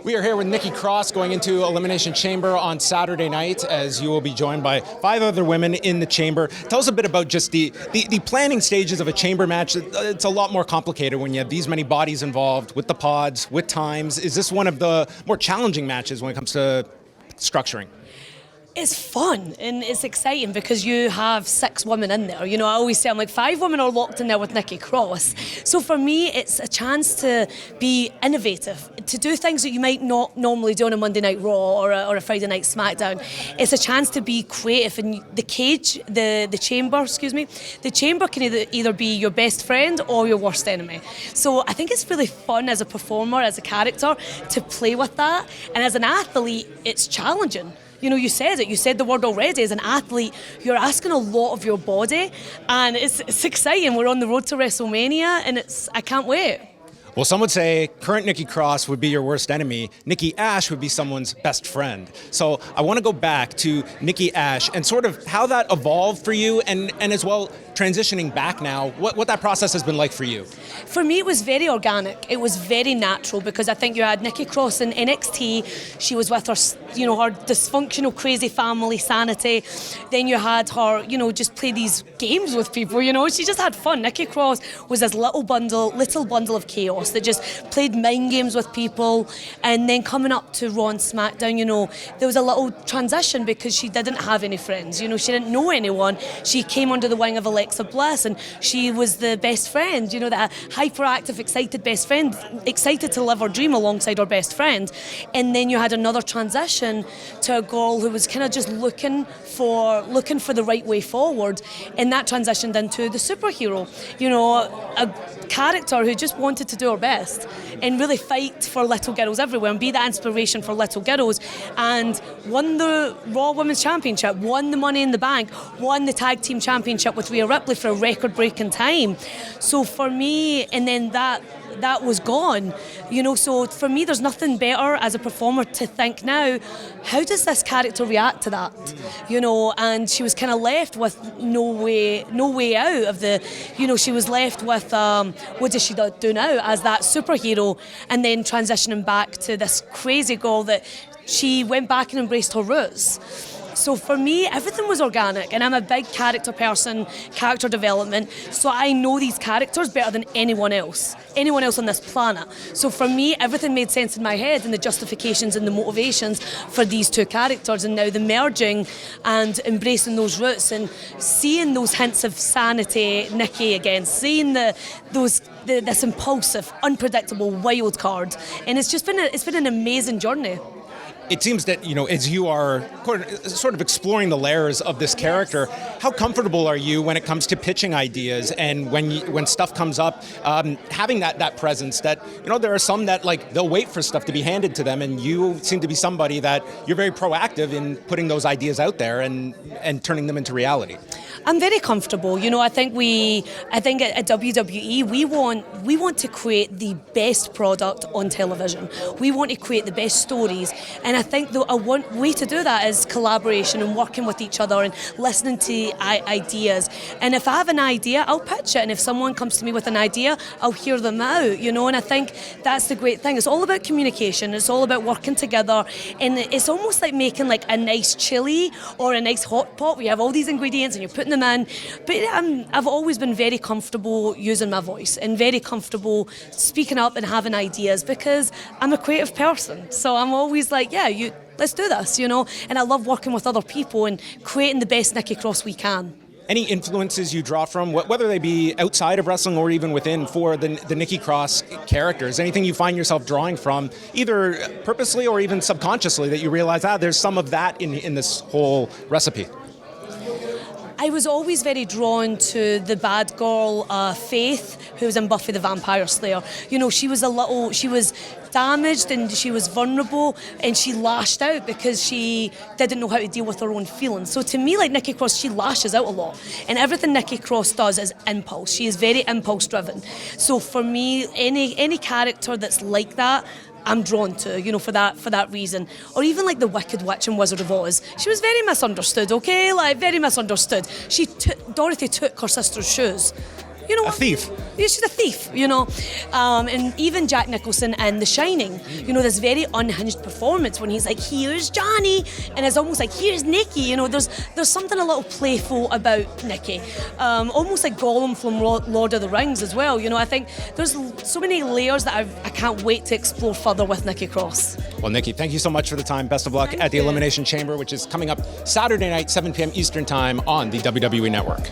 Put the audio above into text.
We are here with Nikki Cross going into Elimination Chamber on Saturday night, as you will be joined by 5 other women in the chamber. Tell us a bit about just the planning stages of a chamber match. It's a lot more complicated when you have these many bodies involved, with the pods, with times. Is this one of the more challenging matches when it comes to structuring? It's fun and it's exciting because you have 6 women in there. You know, I always say, I'm like, 5 women are locked in there with Nikki Cross. So for me, it's a chance to be innovative, to do things that you might not normally do on a Monday Night Raw or a Friday Night SmackDown. It's a chance to be creative. And the cage, the chamber can either be your best friend or your worst enemy. So I think it's really fun as a performer, as a character, to play with that. And as an athlete, it's challenging. You know, you said the word already. As an athlete, you're asking a lot of your body, and it's exciting. We're on the road to WrestleMania, and I can't wait. Well, some would say current Nikki Cross would be your worst enemy. Nikki A.S.H would be someone's best friend. So I want to go back to Nikki A.S.H and sort of how that evolved for you, and as well transitioning back now, what that process has been like for you. For me, it was very organic. It was very natural because I think you had Nikki Cross in NXT. She was with her, her dysfunctional, crazy family, Sanity. Then you had her, just play these games with people. She just had fun. Nikki Cross was this little bundle of chaos that just played mind games with people. And then coming up to Raw and SmackDown, there was a little transition because she didn't have any friends. She didn't know anyone. She came under the wing of Alexa Bliss, and she was the best friend, that hyperactive, excited best friend, excited to live her dream alongside her best friend. And then you had another transition to a girl who was kind of just looking for the right way forward, and that transitioned into the superhero, a character who just wanted to do her best and really fight for little girls everywhere and be that inspiration for little girls, and won the Raw Women's Championship, won the Money in the Bank, won the Tag Team Championship with Rhea Ripley for a record-breaking time. So for me, and then that was gone, so for me there's nothing better as a performer to think now, how does this character react to that? And she was kind of left with no way out of the, she was left with what does she do now as that superhero, and then transitioning back to this crazy girl that she went back and embraced her roots. So for me, everything was organic, and I'm a big character person, character development, so I know these characters better than anyone else on this planet. So for me, everything made sense in my head, and the justifications and the motivations for these 2 characters, and now the merging and embracing those roots and seeing those hints of Sanity, Nikki again, seeing this impulsive, unpredictable wild card, and it's been an amazing journey. It seems that, as you are sort of exploring the layers of this character, how comfortable are you when it comes to pitching ideas, and when stuff comes up, having that presence that, there are some that they'll wait for stuff to be handed to them, and you seem to be somebody that you're very proactive in putting those ideas out there and turning them into reality. I'm very comfortable. I think at WWE we want to create the best product on television. We want to create the best stories, and I think one way to do that is collaboration and working with each other and listening to ideas. And if I have an idea, I'll pitch it, and if someone comes to me with an idea, I'll hear them out. And I think that's the great thing. It's all about communication. It's all about working together, and it's almost like making a nice chili or a nice hot pot where you have all these ingredients and you're putting them in. But I've always been very comfortable using my voice and very comfortable speaking up and having ideas because I'm a creative person. So I'm always like, let's do this, and I love working with other people and creating the best Nikki Cross we can. Any influences you draw from, whether they be outside of wrestling or even within, for the Nikki Cross characters? Anything you find yourself drawing from, either purposely or even subconsciously, that you realize, there's some of that in this whole recipe? I was always very drawn to the bad girl, Faith, who was in Buffy the Vampire Slayer. She was damaged and she was vulnerable, and she lashed out because she didn't know how to deal with her own feelings. So to me, like Nikki Cross, she lashes out a lot, and everything Nikki Cross does is impulse. She is very impulse driven. So for me, any character that's like that, I'm drawn to, for that reason. Or even like the Wicked Witch in Wizard of Oz. She was very misunderstood, okay? Very misunderstood. Dorothy took her sister's shoes. you know, a thief. She's a thief, you know. And even Jack Nicholson in The Shining, you know, this very unhinged performance when he's like, here's Johnny, and it's almost like, here's Nikki, you know, there's something a little playful about Nikki. Almost like Gollum from Lord of the Rings as well, you know. I think there's so many layers that I can't wait to explore further with Nikki Cross. Well, Nikki, thank you so much for the time. Best of luck Thank at the you. Elimination Chamber, which is coming up Saturday night, 7 p.m. Eastern Time on the WWE Network.